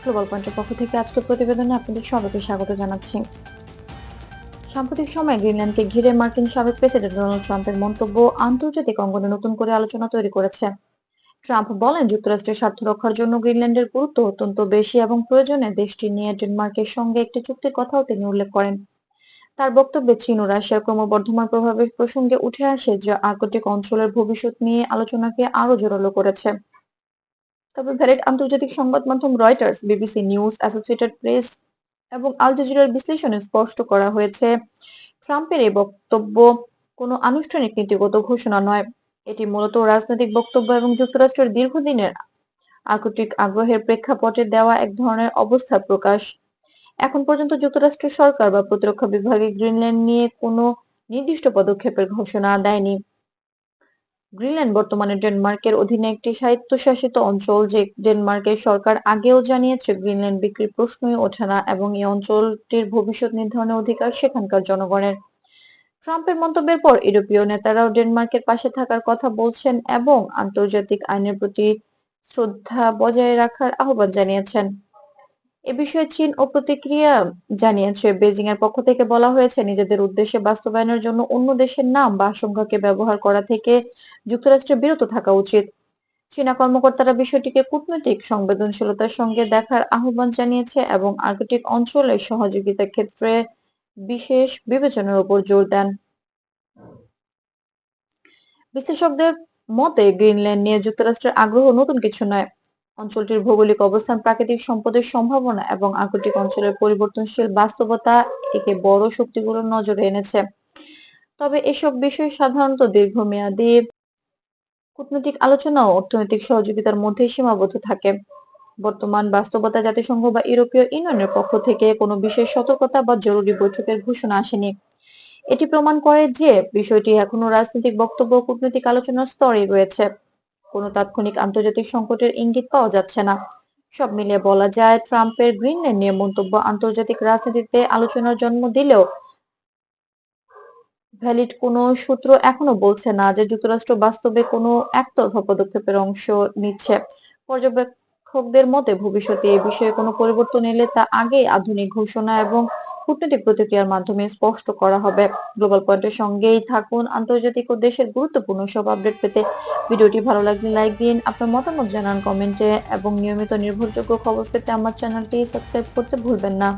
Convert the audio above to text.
Global পয়েন্টের পক্ষ থেকে আজকের প্রতিবেদনে আপনাদের সবাইকে স্বাগত জানাচ্ছি। সাম্প্রতিক সময়ে গ্রিনল্যান্ডকে ঘিরে মার্কিন সাবেক প্রেসিডেন্ট ডোনাল্ড ট্রাম্পের মন্তব্য আন্তর্জাতিক অঙ্গনে নতুন করে আলোচনা তৈরি করেছে। ট্রাম্প বলেন, যুক্তরাষ্ট্রের স্বার্থ রক্ষার জন্য গ্রিনল্যান্ডের গুরুত্ব অত্যন্ত বেশি এবং প্রয়োজনে দেশটি নিয়ে ডেনমার্কের সঙ্গে একটি চুক্তির কথাও তিনি উল্লেখ করেন। তার বক্তব্যে চীন ও রাশিয়ার ক্রমবর্ধমান প্রভাবের প্রসঙ্গে উঠে আসে, যা আর্কটিক অঞ্চলের ভবিষ্যৎ নিয়ে আলোচনাকে আরো জোরালো করেছে। তবে ভ্যালিড আন্তর্জাতিক সংবাদ মাধ্যম Reuters, BBC news, associated press এবং আল জাজিরার বিশ্লেষণে স্পষ্ট করা হয়েছে, ট্রাম্পের এই বক্তব্য কোনো আনুষ্ঠানিক নীতিগত ঘোষণা নয়। এটি মূলত রাজনৈতিক বক্তব্য এবং যুক্তরাষ্ট্রের দীর্ঘদিনের আর্কটিক আগ্রহের প্রেক্ষাপটে দেওয়া এক ধরনের অবস্থার প্রকাশ। এখন পর্যন্ত যুক্তরাষ্ট্র সরকার বা প্রতিরক্ষা বিভাগে গ্রিনল্যান্ড নিয়ে কোনো নির্দিষ্ট পদক্ষেপের ঘোষণা দেয়নি। গ্রিনল্যান্ড বর্তমানে ডেনমার্কের অধীনে একটি স্বায়ত্তশাসিত অঞ্চল, যে ডেনমার্কের সরকার আগেও জানিয়েছে গ্রিনল্যান্ড বিক্রির প্রশ্নই ওঠে না এবং এই অঞ্চলটির ভবিষ্যৎ নির্ধারণের অধিকার সেখানকার জনগণের। ট্রাম্পের মন্তব্যের পর ইউরোপীয় নেতারাও ডেনমার্কের পাশে থাকার কথা বলছেন এবং আন্তর্জাতিক আইনের প্রতি শ্রদ্ধা বজায় রাখার আহ্বান জানিয়েছেন। এ বিষয়ে চীন ও প্রতিক্রিয়া জানিয়েছে। বেজিং এর পক্ষ থেকে বলা হয়েছে, নিজেদের উদ্দেশ্যে বাস্তবায়নের জন্য অন্য দেশের নাম বা আশঙ্কাকে ব্যবহার করা থেকে যুক্তরাষ্ট্রের বিরত থাকা উচিত। চীনা কর্মকর্তারা বিষয়টিকে কূটনৈতিক সংবেদনশীলতার সঙ্গে দেখার আহ্বান জানিয়েছে এবং আর্কটিক অঞ্চলের সহযোগিতার ক্ষেত্রে বিশেষ বিবেচনার উপর জোর দেন। বিশ্লেষকদের মতে, গ্রিনল্যান্ড নিয়ে যুক্তরাষ্ট্রের আগ্রহ নতুন কিছু নয়। অঞ্চলটির ভৌগোলিক অবস্থান, প্রাকৃতিক সম্পদের সম্ভাবনা এবং আর্কটিক অঞ্চলের পরিবর্তনশীল বাস্তবতা একে বড় শক্তিগুলোর নজরে এনেছে। তবে এসব বিষয় সাধারণত দীর্ঘমেয়াদী কূটনৈতিক আলোচনা ও অর্থনৈতিক সহযোগিতার মধ্যেই সীমাবদ্ধ থাকে। বর্তমান বাস্তবতা জাতিসংঘ বা ইউরোপীয় ইউনিয়নের পক্ষ থেকে কোনো বিশেষ সতর্কতা বা জরুরি বৈঠকের ঘোষণা আসেনি। এটি প্রমাণ করে যে বিষয়টি এখনো রাজনৈতিক বক্তব্য ও কূটনৈতিক আলোচনার স্তরেই রয়েছে। কোনো তাৎক্ষণিক আন্তর্জাতিক সংকটের ইঙ্গিত পাওয়া যাচ্ছে না। সব মিলিয়ে বলা যায়, ট্রাম্পের গ্রিনল্যান্ড নিয়ে মন্তব্য আন্তর্জাতিক রাজনীতিতে আলোচনার জন্ম দিলেও ভ্যালিড কোনো সূত্র এখনো বলছে না যে যুক্তরাষ্ট্র বাস্তবে কোনো একতরফা পদক্ষেপের অংশ নিচ্ছে। পর্যবেক্ষকদের মতে, ভবিষ্যতে এ বিষয়ে কোনো পরিবর্তন এলে তা আগেই আধুনিক ঘোষণা এবং কূটনৈতিক প্রতিক্রিয়ার মাধ্যমে স্পষ্ট করা হবে। গ্লোবাল পয়েন্টের সঙ্গেই থাকুন। আন্তর্জাতিক ও দেশের গুরুত্বপূর্ণ সব আপডেট পেতে ভিডিওটি ভালো লাগলে লাইক দিন, আপনার মতামত জানান কমেন্টে এবং নিয়মিত নির্ভরযোগ্য খবর পেতে আমার চ্যানেলটি সাবস্ক্রাইব করতে ভুলবেন না।